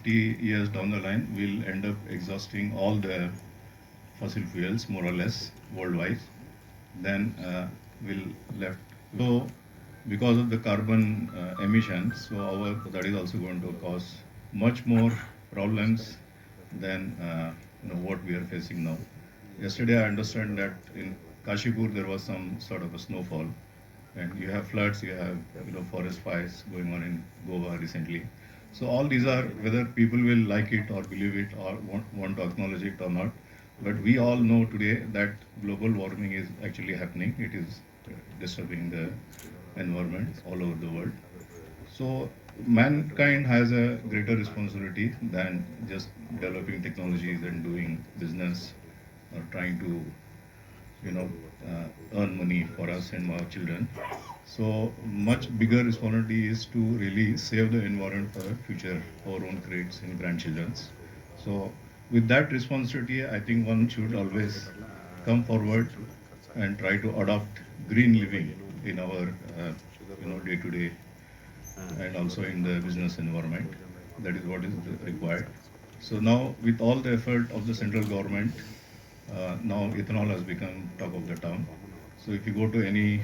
50 years down the line, we'll end up exhausting all the fossil fuels more or less worldwide. Then we'll left. So because of the carbon emissions, so our that is also going to cause much more problems than what we are facing now. Yesterday, I understand that in Kashipur there was some sort of a snowfall, and you have floods, you have forest fires going on in Goa recently. So all these are whether people will like it or believe it or want to acknowledge it or not. But we all know today that global warming is actually happening. It is disturbing the environment all over the world. So mankind has a greater responsibility than just developing technologies and doing business or trying to, you know, earn money for us and our children. So much bigger responsibility is to really save the environment for the future, our own kids and grandchildren's. So with that responsibility, I think one should always come forward and try to adopt green living in our, day-to-day and also in the business environment. That is what is required. So now, with all the effort of the central government, now ethanol has become top of the town. So if you go to any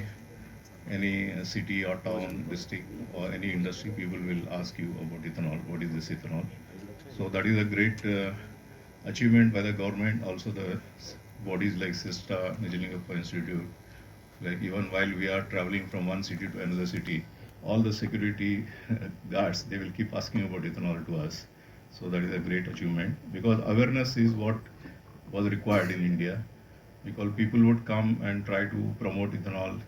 city or town, district, or any industry, people will ask you about ethanol. What is this ethanol? So that is a great achievement by the government. Also, the bodies like SISTA, Nijalingappa Institute, like even while we are traveling from one city to another city, all the security guards, they will keep asking about ethanol to us. So that is a great achievement because awareness is what was required in India, because people would come and try to promote ethanol.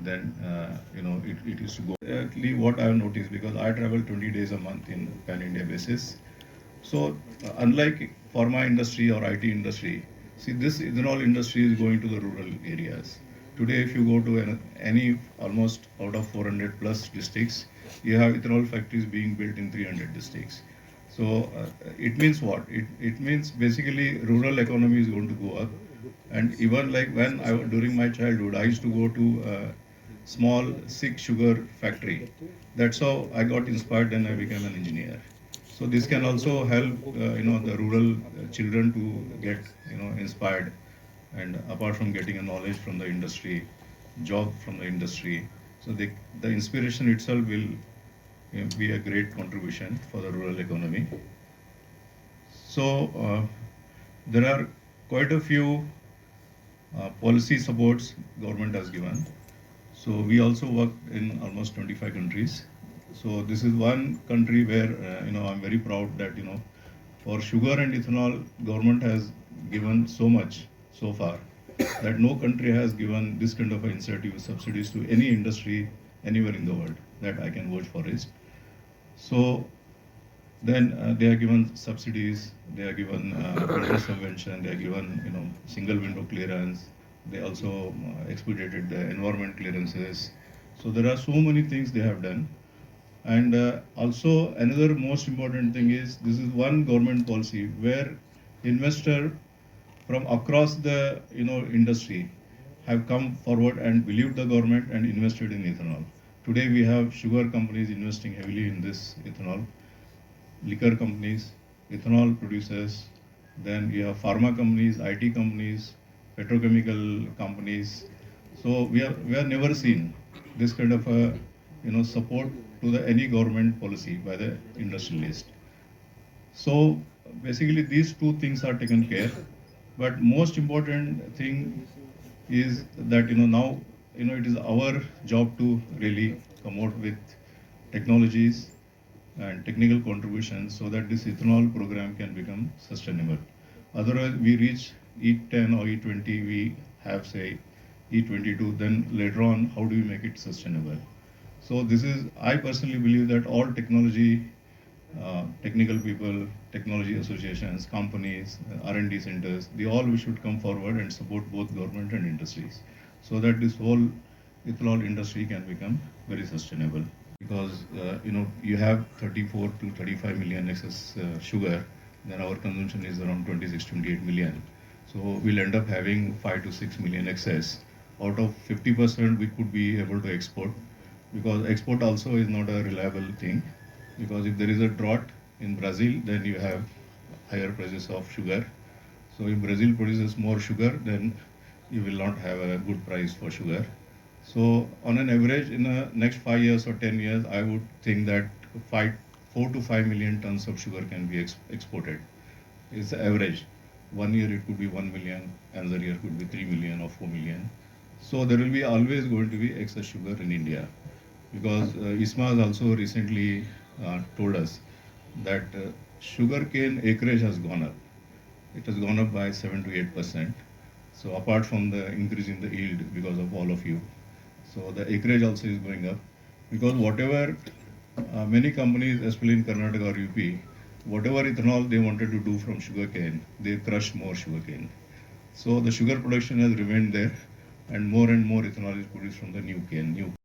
Then it used to go. Actually, what I have noticed, because I travel 20 days a month in pan India basis. So unlike pharma industry or IT industry, see this ethanol industry is going to the rural areas. Today, if you go to any almost out of 400 plus districts, you have ethanol factories being built in 300 districts. So it means what? It means basically rural economy is going to go up. And even like when during my childhood, I used to go to a small sick sugar factory. That's how I got inspired and I became an engineer. So this can also help, the rural children to get, inspired, and apart from getting a knowledge from the industry, job from the industry. So the inspiration itself will be a great contribution for the rural economy. So there are quite a few policy supports government has given. So we also work in almost 25 countries. So this is one country where I'm very proud that for sugar and ethanol, government has given so much so far that no country has given this kind of incentive subsidies to any industry anywhere in the world that I can vouch for it. So then they are given subsidies, they are given federal subvention, they are given single window clearance. They also expedited the environment clearances. So there are so many things they have done. And also another most important thing is this is one government policy where investor from across the industry have come forward and believed the government and invested in ethanol. Today we have sugar companies investing heavily in this ethanol, liquor companies, ethanol producers, then you have pharma companies, IT companies, petrochemical companies. So we have never seen this kind of a support to the any government policy by the industrialist. So basically these two things are taken care. But most important thing is that now it is our job to really come out with technologies and technical contributions so that this ethanol program can become sustainable. Otherwise, we reach E10 or E20, we have say E22, then later on, how do we make it sustainable? So this is, I personally believe that all technology, technical people, technology associations, companies, R&D centers, they all we should come forward and support both government and industries so that this whole ethanol industry can become very sustainable. Because you have 34 to 35 million excess sugar, then our consumption is around 26, 28 million. So we'll end up having 5 to 6 million excess. Out of 50%, we could be able to export, because export also is not a reliable thing. Because if there is a drought, in Brazil, then you have higher prices of sugar. So if Brazil produces more sugar, then you will not have a good price for sugar. So on an average, in the next 5 years or 10 years, I would think that 4 to 5 million tons of sugar can be exported. It's the average. 1 year it could be 1 million, another year could be 3 million or 4 million. So there will be always going to be excess sugar in India, because ISMA has also recently told us that sugarcane acreage has gone up. It has gone up by 7 to 8%. So apart from the increase in the yield because of all of you, so the acreage also is going up, because whatever many companies, especially in Karnataka or UP, whatever ethanol they wanted to do from sugarcane, they crushed more sugarcane. So the sugar production has remained there, and more ethanol is produced from the new cane, new